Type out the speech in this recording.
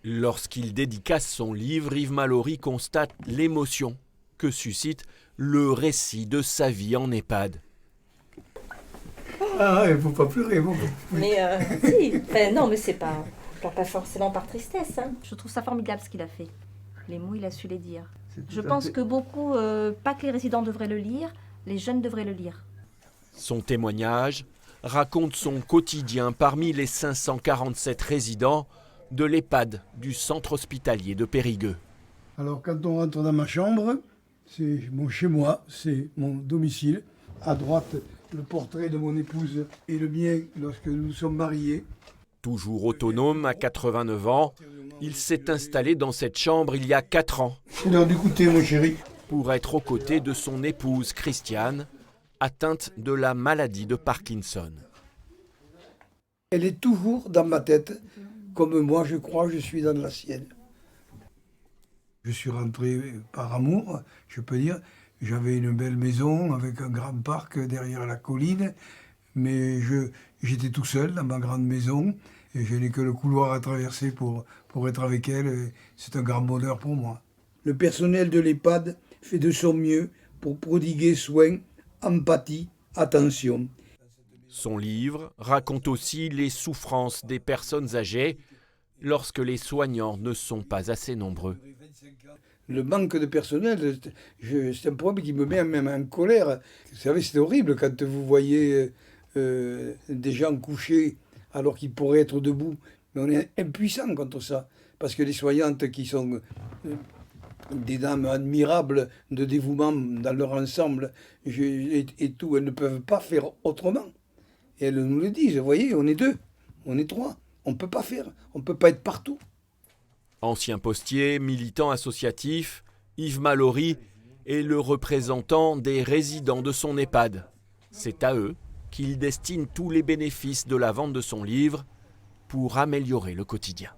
Lorsqu'il dédicace son livre, Yves Mallory constate l'émotion que suscite le récit de sa vie en EHPAD. Ah, il ne faut pas pleurer. Bon. Mais si, enfin, non, mais c'est pas forcément par tristesse. Hein. Je trouve ça formidable ce qu'il a fait. Les mots, il a su les dire. Je à pense fait. que beaucoup, pas que les résidents devraient le lire, les jeunes devraient le lire. Son témoignage raconte son quotidien parmi les 547 résidents de l'EHPAD du centre hospitalier de Périgueux. Alors, quand on rentre dans ma chambre, c'est mon chez moi, c'est mon domicile. À droite, le portrait de mon épouse et le mien lorsque nous sommes mariés. Toujours autonome à 89 ans, il s'est installé dans cette chambre il y a 4 ans C'est l'heure du goûter, mon chéri. pour être aux côtés de son épouse Christiane, atteinte de la maladie de Parkinson. Elle est toujours dans ma tête, comme moi, je crois, je suis dans la sienne. Je suis rentré par amour, je peux dire. J'avais une belle maison avec un grand parc derrière la colline, mais j'étais tout seul dans ma grande maison et je n'ai que le couloir à traverser pour être avec elle. Et c'est un grand bonheur pour moi. Le personnel de l'EHPAD fait de son mieux pour prodiguer soins, empathie, attention. Son livre raconte aussi les souffrances des personnes âgées lorsque les soignants ne sont pas assez nombreux. Le manque de personnel, c'est un problème qui me met même en colère. Vous savez, c'est horrible quand vous voyez des gens couchés alors qu'ils pourraient être debout. Mais on est impuissant contre ça. Parce que les soignantes qui sont des dames admirables de dévouement dans leur ensemble et tout, elles ne peuvent pas faire autrement. Et elles nous le disent, vous voyez, on est 2, on est 3. On ne peut pas faire, on ne peut pas être partout. Ancien postier, militant associatif, Yves Mallory est le représentant des résidents de son EHPAD. C'est à eux qu'il destine tous les bénéfices de la vente de son livre pour améliorer le quotidien.